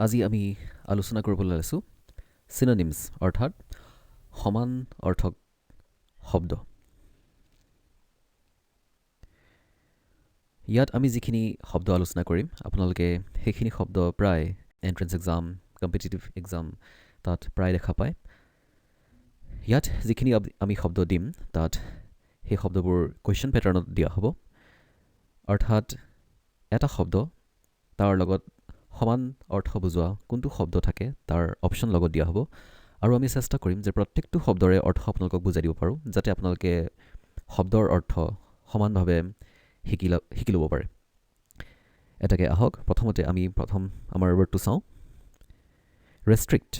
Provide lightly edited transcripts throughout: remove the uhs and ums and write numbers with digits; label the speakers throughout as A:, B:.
A: আজি আমি আলোচনা কৰিবলৈ লৈছোঁ synonyms অৰ্থাৎ সমান অৰ্থক শব্দ। ইয়াত আমি যিখিনি শব্দ আলোচনা কৰিম আপোনালোকে সেইখিনি শব্দ প্ৰায় এন্ট্ৰেন্স এক্সাম কম্পিটিটিভ এক্সাম তাত প্ৰায় দেখা পায়। ইয়াত যিখিনি আমি শব্দ দিম তাত সেই শব্দবোৰ কুৱেশ্যন পেটাৰ্ণত দিয়া হ'ব, অৰ্থাৎ এটা শব্দ তাৰ লগত সমান অৰ্থ বুজোৱা কোনটো শব্দ থাকে তাৰ অপশ্যন লগত দিয়া হ'ব আৰু আমি চেষ্টা কৰিম যে প্ৰত্যেকটো শব্দৰে অৰ্থ আপোনালোকক বুজাই দিব পাৰোঁ যাতে আপোনালোকে শব্দৰ অৰ্থ সমানভাৱে শিকি ল'ব পাৰে। এটাকে আহক প্ৰথমতে আমি আমাৰ ৱৰ্ডটো চাওঁ। ৰেষ্ট্ৰিক্ট।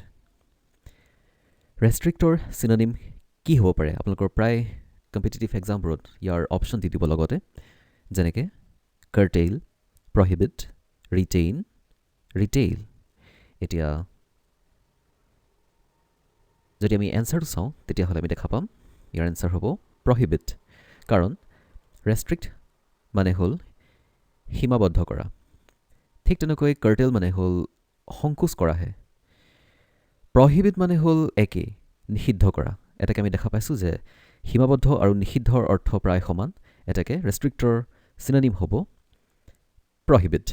A: ৰেষ্ট্ৰিক্টৰ চিনোনিম কি হ'ব পাৰে? আপোনালোকৰ প্ৰায় কম্পিটিটিভ এক্সামবোৰত ইয়াৰ অপশ্যন দি দিব লগতে, যেনেকৈ কাৰ্টেইল, প্ৰহিবিট, ৰিটেইন, ৰিটেইল। এতিয়া যদি আমি এনচাৰটো চাওঁ তেতিয়াহ'লে আমি দেখা পাম ইয়াৰ এনচাৰ হ'ব প্ৰহিবিট, কাৰণ ৰেষ্ট্ৰিক্ট মানে হ'ল সীমাবদ্ধ কৰা, ঠিক তেনেকৈ কাৰ্টেইল মানে হ'ল সংকোচ কৰাহে, প্ৰহিবিট মানে হ'ল একেই নিষিদ্ধ কৰা। এটাকে আমি দেখা পাইছোঁ যে সীমাবদ্ধ আৰু নিষিদ্ধৰ অৰ্থ প্ৰায় সমান, এটাকে ৰেষ্ট্ৰিক্টৰ চিনোনিম হ'ব প্ৰহিবিট।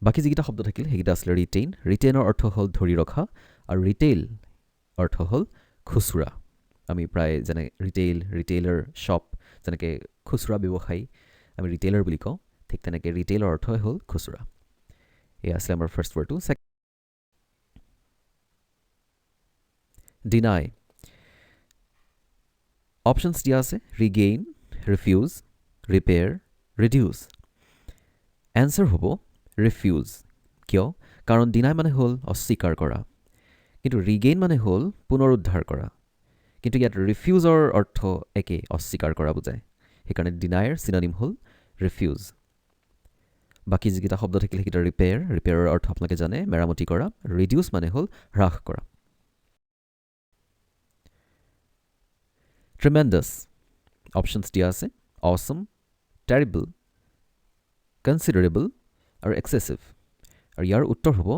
A: বাকী যিকেইটা শব্দ থাকিল সেইকেইটা আছিলে ৰিটেইন। ৰিটেইনৰ অৰ্থ হ'ল ধৰি ৰখা আৰু ৰিটেইল অৰ্থ হ'ল খুচুৰা। আমি প্ৰায় যেনে ৰিটেইলাৰ শ্বপ, যেনেকৈ খুচুৰা ব্যৱসায়ী আমি ৰিটেইলাৰ বুলি কওঁ, ঠিক তেনেকৈ ৰিটেইলৰ অৰ্থই হ'ল খুচুৰা। এয়া আছিলে আমাৰ ফাৰ্ষ্ট ৱৰ্ডটো। ডিনাই। অপশ্যনছ দিয়া আছে regain, refuse, repair, reduce. Answer হ'ব ৰিফিউজ। কিয়? কাৰণ ডিনাই মানে হ'ল অস্বীকাৰ কৰা, কিন্তু ৰিগেইন মানে হ'ল পুনৰুদ্ধাৰ কৰা, কিন্তু ইয়াত ৰিফিউজৰ অৰ্থ একেই, অস্বীকাৰ কৰা বুজায়, সেইকাৰণে ডিনাইৰ চিনোনিম হ'ল ৰিফিউজ। বাকী যিকেইটা শব্দ থাকিল সেইকেইটা ৰিপেয়াৰৰ অৰ্থ আপোনালোকে জানে, মেৰামতি কৰা। ৰিডিউচ মানে হ'ল হ্ৰাস কৰা। ট্ৰিমেণ্ডাছ। অপশ্যনছ দিয়া আছে অছম, টেৰিবল, কনচিডাৰেবল আৰু এক্সেছিভ, আৰু ইয়াৰ উত্তৰ হ'ব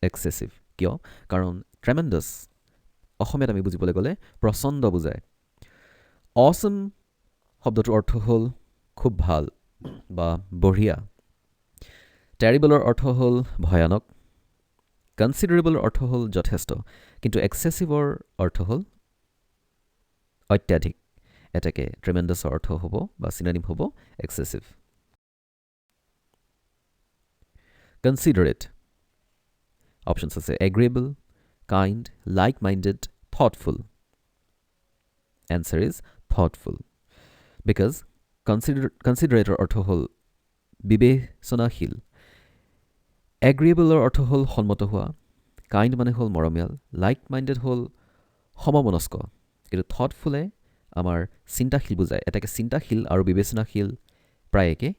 A: এক্সেছিভ। কিয়? কাৰণ ট্ৰেমেণ্ডাছ অসমীয়াত আমি বুজিবলৈ গ'লে প্ৰচণ্ড বুজায়। অছম শব্দটোৰ অৰ্থ হ'ল খুব ভাল বা বঢ়িয়া। টেৰিবলৰ অৰ্থ হ'ল ভয়ানক। কনচিডাৰেবলৰ অৰ্থ হ'ল যথেষ্ট, কিন্তু এক্সেছিভৰ অৰ্থ হ'ল অত্যাধিক। এটাকে ট্ৰেমেণ্ডাছৰ অৰ্থ হ'ব বা চিনোনিম হ'ব এক্সেছিভ। কনচিডাৰেট। অপশ্যনছ আছে agreeable, kind, like minded, thoughtful. Answer is thoughtful, because কনচিডাৰেটৰ অৰ্থ হ'ল বিবেচনাশীল। এগ্ৰিয়েবলৰ অৰ্থ হ'ল সন্মত হোৱা, কাইণ্ড মানে হ'ল মৰমীয়াল, লাইক মাইণ্ডেড হ'ল সমমনস্ক, কিন্তু থটফুলে আমাৰ চিন্তাশীল বুজায়। এটাকে চিন্তাশীল আৰু বিবেচনাশীল প্ৰায় একে,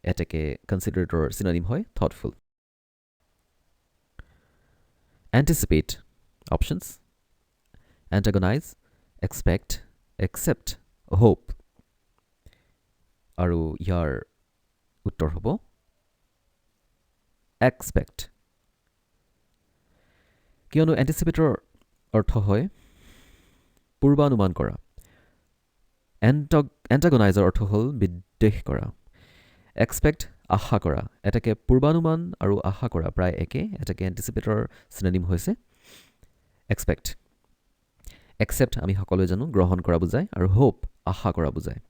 A: এটাকে কনচিডাৰেটৰ চিনোনিম হয় thoughtful. Anticipate. Options antagonize, expect, accept, hope, আৰু ইয়াৰ উত্তৰ হ'ব এক্সপেক্ট। কিয়নো এণ্টিচিপেটৰ অৰ্থ হয় পূৰ্বানুমান কৰা, এণ্টাগনাইজৰ অৰ্থ হ'ল বিদ্বেষ কৰা, এক্সপেক্ট আশা কৰা। এটাকে পূৰ্বানুমান আৰু আশা কৰা প্ৰায় একে, এটাকে এণ্টিচিপেটৰ চিনোনিম হৈছে এক্সপেক্ট। একচেপ্ট আমি সকলোৱে জানো গ্ৰহণ কৰা বুজায়, আৰু হোপ আশা কৰা বুজায়।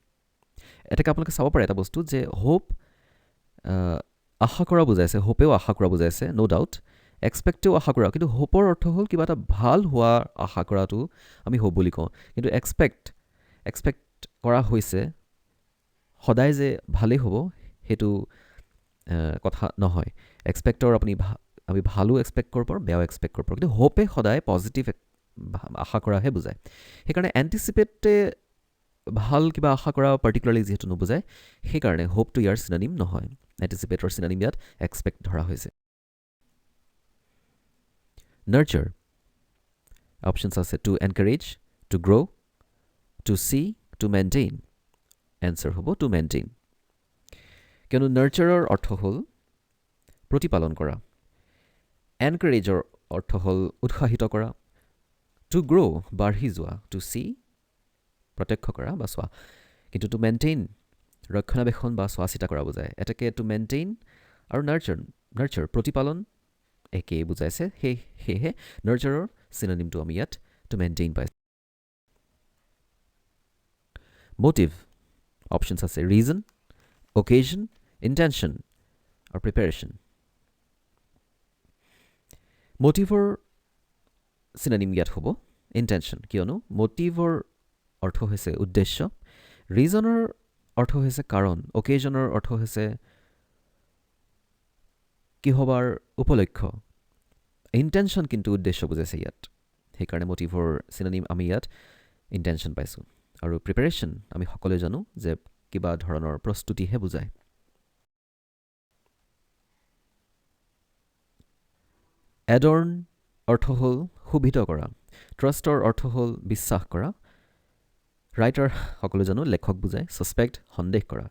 A: এটাকে আপোনালোকে চাব পাৰে এটা বস্তু যে হোপ আশা কৰা বুজাইছে, হোপেও আশা কৰা বুজাইছে, ন' ডাউট। এক্সপেক্টেও আশা কৰা, কিন্তু হোপৰ অৰ্থ হ'ল কিবা এটা ভাল হোৱা আশা কৰাটো আমি হোপ বুলি কওঁ, কিন্তু এক্সপেক্ট কৰা হৈছে সদায় যে ভালেই হ'ব সেইটো কথা নহয়। এক্সপেক্টৰ আমি ভালো এক্সপেক্ট কৰিব পাৰোঁ, বেয়াও এক্সপেক্ট কৰিব পাৰোঁ, কিন্তু হোপে সদায় পজিটিভ আশা কৰাহে বুজায়। সেইকাৰণে এণ্টিচিপেটে ভাল কিবা আশা কৰা পাৰ্টিকুলাৰলি যিহেতু নুবুজায়, সেইকাৰণে হোপটো ইয়াৰ চিনোনিম নহয়। এণ্টিচিপেটৰ চিনোনিম ইয়াত এক্সপেক্ট ধৰা হৈছে। নাৰ্চাৰ। অপশ্যনছ আছে to encourage, to grow', to see, to maintain. Answer হ'ব টু মেইনটেইন, কিয়নো নাৰ্চাৰৰ অৰ্থ হ'ল প্ৰতিপালন কৰা। এনকাৰেজৰ অৰ্থ হ'ল উৎসাহিত কৰা, টু গ্ৰ' বাঢ়ি যোৱা, টু চি প্ৰত্যক্ষ কৰা বা চোৱা, কিন্তু টু মেইনটেইন ৰক্ষণাবেক্ষণ বা চোৱা চিতা কৰা বুজায়। এটাকে টু মেইনটেইন আৰু নাৰ্চাৰ প্ৰতিপালন একেই বুজাইছে, সেয়েহে নাৰ্চাৰৰ চিননিমটো আমি ইয়াত টু মেইনটেইন পাইছোঁ। মোটিভ অপশ্যনছ আছে ৰিজন, অকেজন, ইণ্টেনশ্যন আৰু প্ৰিপেৰেশ্যন। মোটিভৰ চিননিম ইয়াত হ'ব ইণ্টেনশ্যন, কিয়নো মোটিভৰ অৰ্থ হৈছে উদ্দেশ্য, ৰিজনৰ অৰ্থ হৈছে কাৰণ, অকেজনৰ অৰ্থ হৈছে কিহবাৰ উপলক্ষ, ইণ্টেনশ্যন কিন্তু উদ্দেশ্য বুজাইছে ইয়াত, সেইকাৰণে মোটিভৰ চিননিম আমি ইয়াত ইণ্টেনশ্যন পাইছোঁ। আৰু প্ৰিপেৰেশ্যন আমি সকলোৱে জানো যে কিবা ধৰণৰ প্ৰস্তুতিহে বুজায়। এডৰ্ণ অৰ্থ হ'ল শোভিত কৰা, ট্ৰাষ্টৰ অৰ্থ হ'ল বিশ্বাস কৰা, ৰাইটাৰ সকলো জানো লেখক বুজায়, ছাছপেক্ট সন্দেহ কৰা,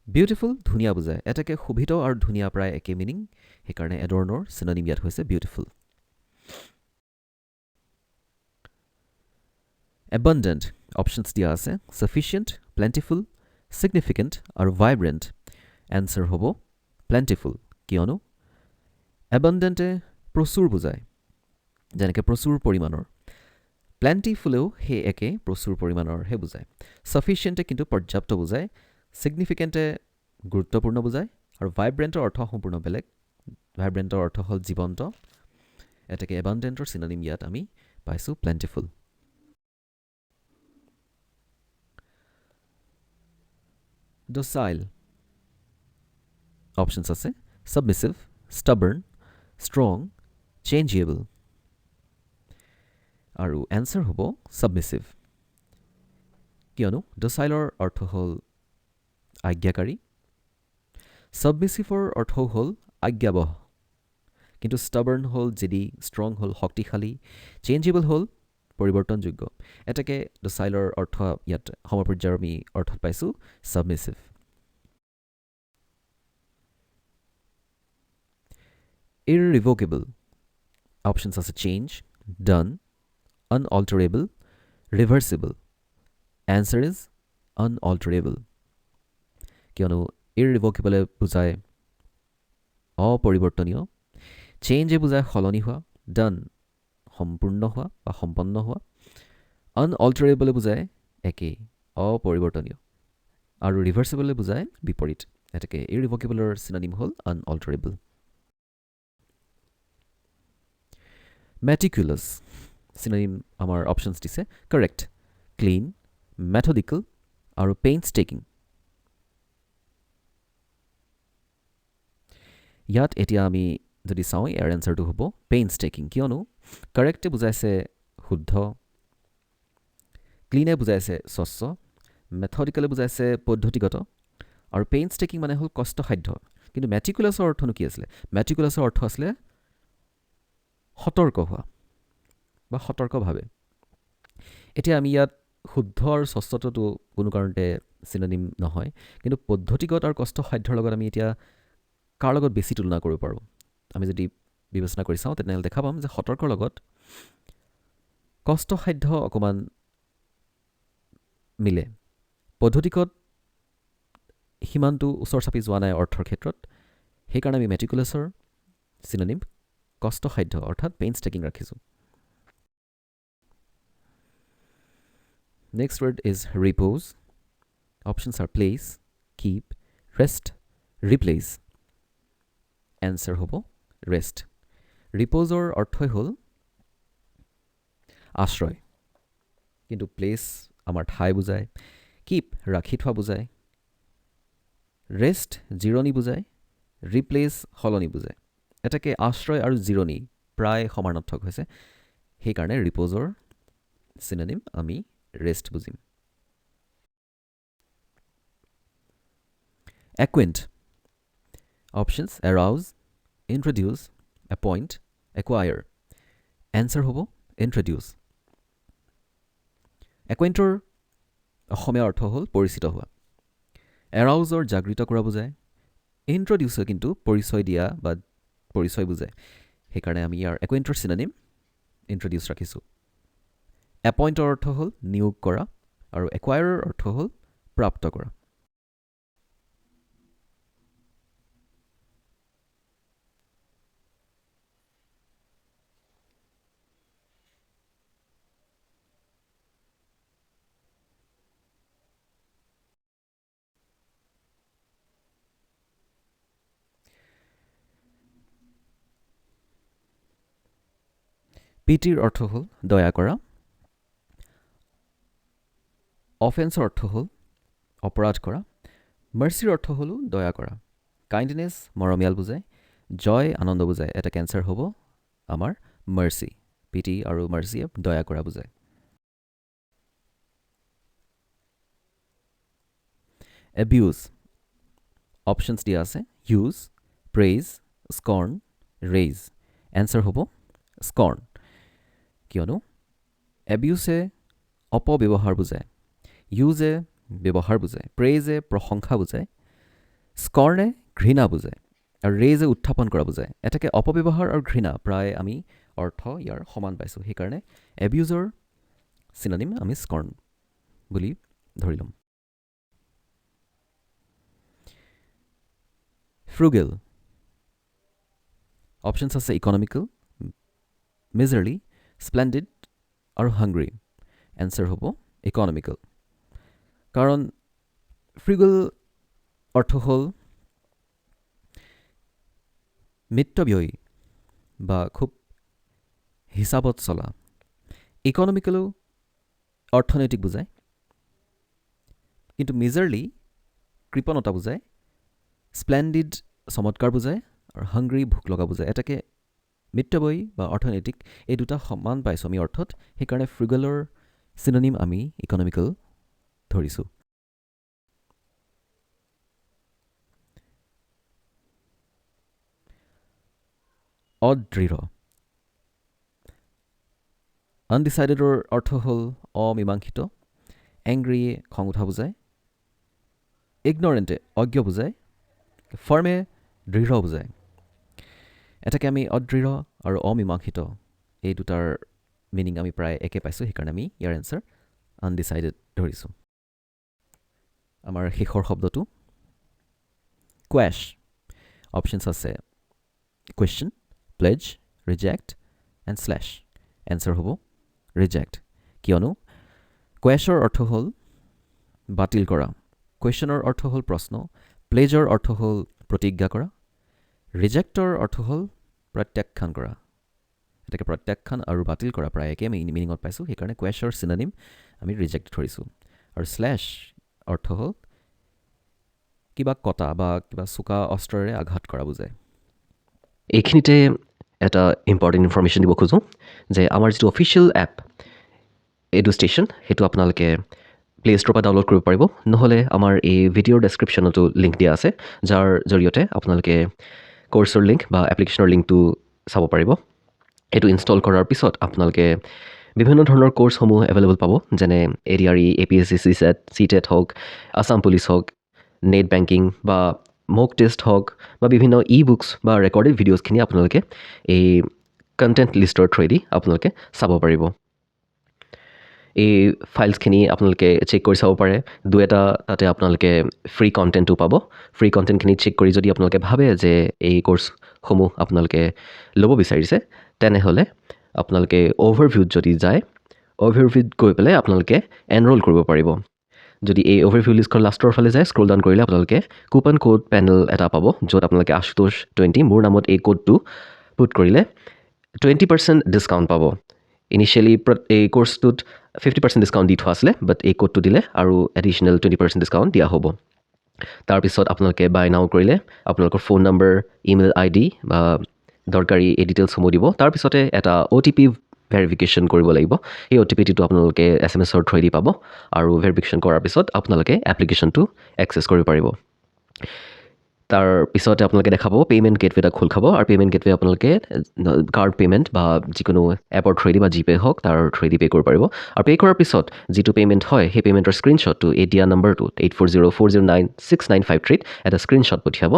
A: বিউটিফুল ধুনীয়া বুজায়, এটাকে শোভিত আৰু ধুনীয়া প্ৰায় একে মিনিং, সেইকাৰণে এডৰ্ণৰ চিননিম ইয়াত হৈছে বিউটিফুল। এবাণ্ডেণ্ট অপশ্যনছ দিয়া আছে ছাফিচিয়েণ্ট, প্লেণ্টিফুল, ছিগনিফিকেণ্ট আৰু ভাইব্ৰেণ্ট। এনচাৰ হ'ব প্লেণ্টিফুল, কিয়নো এবাণ্ডেণ্টে প্ৰচুৰ বুজায়, যেনেকৈ প্ৰচুৰ পৰিমাণৰ, প্লেণ্টিফুলেও সেই একে প্ৰচুৰ পৰিমাণৰহে বুজায়। ছাফিচিয়েণ্টে কিন্তু পৰ্যাপ্ত বুজায়, ছিগনিফিকেণ্টে গুৰুত্বপূৰ্ণ বুজায়, আৰু ভাইব্ৰেণ্টৰ অৰ্থ সম্পূৰ্ণ বেলেগ, ভাইব্ৰেণ্টৰ অৰ্থ হ'ল জীৱন্ত, এটাকে এবাণ্ডেণ্টৰ চিননিম ইয়াত আমি পাইছোঁ প্লেণ্টিফুল। ডচাইল অপশ্যনছ আছে ছাবমিছিভ, ষ্টাবাৰ্ণ, ষ্ট্ৰং, চেঞ্জেবল, আৰু এনচাৰ হ'ব ছাবমিছিভ, কিয়নো ডচাইলৰ অৰ্থ হ'ল আজ্ঞাকাৰী, ছাবমিছিভৰ অৰ্থও হ'ল আজ্ঞাবহ, কিন্তু ষ্টাবাৰ্ণ হ'ল জেদি, ষ্ট্ৰং হ'ল শক্তিশালী, চেঞ্জেবল হ'ল পৰিৱৰ্তনযোগ্য, এটাকে ডচাইলৰ অৰ্থ ইয়াত সমপৰ্যায়ৰ আমি অৰ্থত পাইছোঁ ছাবমিছিভ। ইৰৰিভোকেবল অপশ্যনছ আছে change, done, unalterable, reversible. Answer is unalterable. কিয়নো irrevocable বুজায় অপৰিৱৰ্তনীয়, চেঞ্জে বুজায় সলনি হোৱা, ডান সম্পূৰ্ণ হোৱা বা সম্পন্ন হোৱা, unalterable বুজায় একেই অপৰিৱৰ্তনীয়, আৰু ৰিভাৰ্চিবল বুজায় বিপৰীত, এটাকে irrevocableৰ চিননিম হ'ল unalterable. Meticulous চিননিম আমাৰ অপশ্যনছ দিছে কাৰেক্ট, ক্লিন, মেথডিকেল আৰু পেইনষ্টেকিং। ইয়াত এতিয়া আমি যদি চাওঁ ইয়াৰ এনচাৰটো হ'ব পেইনষ্টেকিং, কিয়নো কাৰেক্টে বুজাইছে শুদ্ধ, ক্লিনে বুজাইছে স্বচ্ছ, মেথডিকেলে বুজাইছে পদ্ধতিগত, আৰু পেইনষ্টেকিং মানে হ'ল কষ্টসাধ্য। কিন্তু মেটিকুলাছৰ অৰ্থনো কি আছিলে? মেটিকুলাছৰ অৰ্থ আছিলে সতৰ্ক হোৱা বা সতৰ্কভাৱে। এতিয়া আমি ইয়াত শুদ্ধ আৰু স্বচ্ছতাটো কোনো কাৰণতে চিননিম নহয়, কিন্তু পদ্ধতিগত আৰু কষ্টসাধ্যৰ লগত আমি এতিয়া কাৰ লগত বেছি তুলনা কৰিব পাৰোঁ? আমি যদি বিবেচনা কৰি চাওঁ তেনেহ'লে দেখা পাম যে সতৰ্কৰ লগত কষ্টসাধ্য অকণমান মিলে, পদ্ধতিগত সিমানটো ওচৰ চাপি যোৱা নাই অৰ্থৰ ক্ষেত্ৰত, সেইকাৰণে আমি মেটিকুলাছৰ চিননিম কষ্টসাধ্য অৰ্থাৎ পেইনষ্টেকিং ৰাখিছোঁ। Next word is repose. Options are place, keep, rest, replace. Answer হ'ব rest. Reposeৰ অৰ্থই হ'ল আশ্ৰয়, কিন্তু প্লেচ আমাৰ ঠাই বুজায়, keep ৰাখি থোৱা বুজায়, ৰেষ্ট জিৰণি বুজায়, ৰিপ্লেচ সলনি বুজায়। এটাকে আশ্ৰয় আৰু জিৰণি প্ৰায় সমানাৰ্থক হৈছে, সেইকাৰণে ৰিপ'জৰ চিননিম আমি ৰেষ্ট বুজিম। Acquaint options arouse, introduce, appoint, acquire. Answer হ'ব ইন্ট্ৰডিউচ। একুইণ্টৰ অসমীয়া অৰ্থ হ'ল পৰিচিত হোৱা, এৰাউজৰ জাগৃত কৰা বুজায়, ইন্ট্ৰডিউচে কিন্তু পৰিচয় দিয়া বা পৰিচয় বুজায় সেইকাৰণে আমি ইয়াৰ একুৱেণ্টৰ চিননিম ইন্ট্ৰডিউচ ৰাখিছোঁ এপইণ্টৰ অৰ্থ হ'ল নিয়োগ কৰা আৰু একুৱায়াৰৰ অৰ্থ হ'ল প্ৰাপ্ত কৰা পিটিৰ অৰ্থ হ'ল দয়া কৰা অফেন্সৰ অৰ্থ হ'ল অপৰাধ কৰা মাৰ্চিৰ অৰ্থ হ'লো দয়া কৰা কাইণ্ডনেছ মৰমীয়াল বুজায় জয় আনন্দ বুজায় এটা কেঞ্চাৰ হ'ব আমাৰ মাৰ্চি পিটি আৰু মাৰ্চিয়ে দয়া কৰা বুজায় এবিউজ অপশ্যনছ দিয়া আছে ইউজ প্ৰেইজ স্কৰ্ণ ৰেইজ এনচাৰ হ'ব স্কৰ্ণ কিয়নো এবিউছে অপব্যৱহাৰ বুজায় ইউজে ব্যৱহাৰ বুজায় প্ৰেইজে প্ৰশংসা বুজায় স্কৰ্ণে ঘৃণা বুজায় আৰু ৰেইজে উত্থাপন কৰা বুজায় এটাকে অপব্যৱহাৰ আৰু ঘৃণা প্ৰায় আমি অৰ্থ ইয়াৰ সমান পাইছোঁ সেইকাৰণে এবিউজৰ চিননিম আমি স্কৰ্ণ বুলি ধৰি ল'ম ফ্ৰুগেল অপশ্যনছ আছে ইকনমিকেল মিজাৰলি স্প্লেণ্ডিড আৰু হাংগ্ৰি এনচাৰ হ'ব ইকনমিকেল কাৰণ ফ্ৰুগেল অৰ্থ হ'ল মিতব্যয়ী বা খুব হিচাপত চলা ইকনমিকেলো অৰ্থনৈতিক বুজায় কিন্তু মিজাৰলি কৃপণতা বুজায় স্প্লেণ্ডিড চমৎকাৰ বুজায় আৰু হাংগ্ৰি ভোক লগা বুজায় এটাকে মিতব্যয়ী বা অৰ্থনৈতিক এই দুটা সমান পাইছোঁ আমি অৰ্থত সেইকাৰণে ফ্ৰুগেলৰ চিননিম আমি ইকনমিকেল ধৰিছোঁ অদৃঢ় আনডিচাইডেডৰ অৰ্থ হ'ল অমীমাংসিত এংগ্ৰিয়ে খং উঠা বুজায় ইগনৰেণ্টে অজ্ঞ বুজায় ফাৰ্মে দৃঢ় বুজায় এটাকে আমি অদৃঢ় আৰু অমীমাংসিত এই দুটাৰ মিনিং আমি প্ৰায় একে পাইছোঁ সেইকাৰণে আমি ইয়াৰ এনচাৰ আনডিচাইডেড ধৰিছোঁ আমাৰ শেষৰ শব্দটো কোৱেছ অপশ্যনছ আছে question pledge reject and slash answer হ'ব ৰিজেক্ট কিয়নো কোৱেছৰ অৰ্থ হ'ল বাতিল কৰা কুৱেশ্যনৰ অৰ্থ হ'ল প্ৰশ্ন প্লেজৰ অৰ্থ হ'ল প্ৰতিজ্ঞা কৰা ৰিজেক্টৰ অৰ্থ হ'ল প্ৰত্যাখ্যান কৰা এটাকে প্ৰত্যাখ্যান আৰু বাতিল কৰা প্ৰায় একে আমি মিনিঙত পাইছোঁ সেইকাৰণে কোৱেছৰ চিননিম আমি ৰিজেক্ট ধৰিছোঁ আৰু স্লেছ অৰ্থ হ'ল কিবা কটা বা কিবা চোকা অস্ত্ৰৰে আঘাত কৰা বুজায় এইখিনিতে এটা ইম্পৰ্টেণ্ট ইনফৰ্মেশ্যন দিব খোজোঁ যে আমাৰ যিটো অফিচিয়েল এপ এডুষ্টেশ্যন সেইটো আপোনালোকে প্লে ষ্ট'ৰৰ পৰা ডাউনলোড কৰিব পাৰিব নহ'লে আমাৰ এই ভিডিঅ'ৰ ডেছক্ৰিপশ্যনতো লিংক দিয়া আছে যাৰ জৰিয়তে আপোনালোকে কৰ্চৰ লিংক বা এপ্লিকেশ্যনৰ লিংকটো চাব পাৰিব এইটো ইনষ্টল কৰাৰ পিছত আপোনালোকে বিভিন্ন ধৰণৰ কৰ্চসমূহ এভেইলেবল পাব যেনে ADRE APSc CSAT CTET হওক আছাম পুলিচ হওক নেট বেংকিং বা মক টেষ্ট হওক বা বিভিন্ন বুকছ বা ৰেকৰ্ডেড ভিডিঅ'ছখিনি আপোনালোকে এই কণ্টেণ্ট লিষ্টৰ থ্ৰুৱেদি আপোনালোকে চাব পাৰিব এই ফাইলছখিনি আপোনালোকে চেক কৰি চাব পাৰে দুই এটা তাতে আপোনালোকে ফ্ৰী কণ্টেণ্টটো পাব ফ্ৰী কণ্টেণ্টখিনি চেক কৰি যদি আপোনালোকে ভাবে যে এই কৰ্চসমূহ আপোনালোকে ল'ব বিচাৰিছে তেনেহ'লে আপোনালোকে অ'ভাৰভিউত যদি যায় অ'ভাৰভিউত গৈ পেলাই আপোনালোকে এনৰোল কৰিব পাৰিব যদি এই অ'ভাৰভিউ লিষ্টখন লাষ্টৰ ফালে যায় স্ক্ৰল ডাউন কৰিলে আপোনালোকে কুপন কোড পেনেল এটা পাব য'ত আপোনালোকে আশুতোষ 20 মোৰ নামত এই কোডটো পুট কৰিলে 20% ডিছকাউণ্ট পাব ইনিচিয়েলি এই কোৰ্চটোত 50% ডিছকাউণ্ট দি থোৱা আছিলে বাট এই কোডটো দিলে আৰু এডিশ্যনেল 20% ডিছকাউণ্ট দিয়া হ'ব তাৰপিছত আপোনালোকে বাই নাও কৰিলে আপোনালোকৰ ফোন নম্বৰ ইমেইল ID বা দৰকাৰী এই ডিটেইলছসমূহ দিব তাৰপিছতে এটা OTP ভেৰিফিকেশ্যন কৰিব লাগিব এই OTPটো আপোনালোকে SMS-ৰ থ্ৰুৱেদি পাব আৰু ভেৰিফিকেশ্যন কৰাৰ পিছত আপোনালোকে এপ্লিকেশ্যনটো এক্সেছ কৰিব পাৰিব তাৰ পিছতে আপোনালোকে দেখা পাব পে'মেণ্ট গেটৱে এটা খোল খাব আৰু পে'মেণ্ট গেটৱে আপোনালোকে কাৰ্ড পে'মেণ্ট বা যিকোনো এপৰ থ্ৰুৱেদি বা জিপে' হওক তাৰ থ্ৰুৱেদি পে' কৰিব পাৰিব আৰু পে' কৰাৰ পিছত যিটো পে'মেণ্ট হয় সেই পে'মেণ্টৰ স্ক্ৰীণশ্বটটো এই দিয়া নম্বৰটোত 8404096953 এটা স্ক্ৰীণশ্বট পঠিয়াব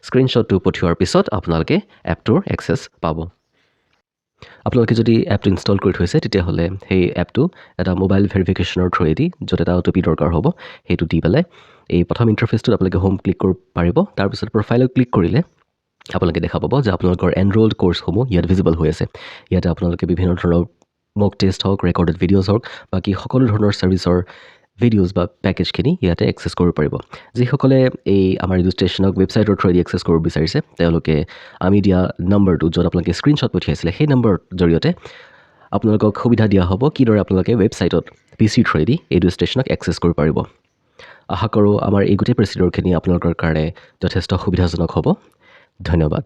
A: স্ক্ৰীণশ্বটটো পঠিওৱাৰ পিছত আপোনালোকে এপটোৰ এক্সেছ পাব আপোনালোকে যদি এপটো ইনষ্টল কৰি থৈছে তেতিয়াহ'লে সেই এপটো এটা মোবাইল ভেৰিফিকেশ্যনৰ থ্ৰুৱেদি য'ত এটা অ' টি পি দৰকাৰ হ'ব সেইটো দি পেলাই এই প্ৰথম ইণ্টাৰফেচটোত আপোনালোকে হোম ক্লিক কৰিব পাৰিব তাৰপিছত প্ৰফাইলত ক্লিক কৰিলে আপোনালোকে দেখা পাব যে আপোনালোকৰ এনৰ'ল্ড কৰ্চসমূহ ইয়াত ভিজিবল হৈ আছে ইয়াতে আপোনালোকে বিভিন্ন ধৰণৰ মক টেষ্ট হওক ৰেকৰ্ডেড ভিডিঅ'জ হওক বাকী সকলো ধৰণৰ ছাৰ্ভিচৰ ভিডিঅ'জ বা পেকেজখিনি ইয়াতে এক্সেছ কৰিব পাৰিব যিসকলে এই আমাৰ এডুষ্টেশ্যনক ৱেবছাইটৰ থ্ৰুৱেদি এক্সেছ কৰিব বিচাৰিছে তেওঁলোকে আমি দিয়া নম্বৰটো য'ত আপোনালোকে স্ক্ৰীণশ্বট পঠিয়াইছিলে সেই নম্বৰৰ জৰিয়তে আপোনালোকক সুবিধা দিয়া হ'ব কিদৰে আপোনালোকে ৱেবছাইটত PC থ্ৰুৱেদি এডুষ্টেশ্যনক এক্সেছ কৰিব পাৰিব আশা কৰোঁ আমাৰ এই গোটেই প্ৰচিডিউৰখিনি আপোনালোকৰ কাৰণে যথেষ্ট সুবিধাজনক হ'ব ধন্যবাদ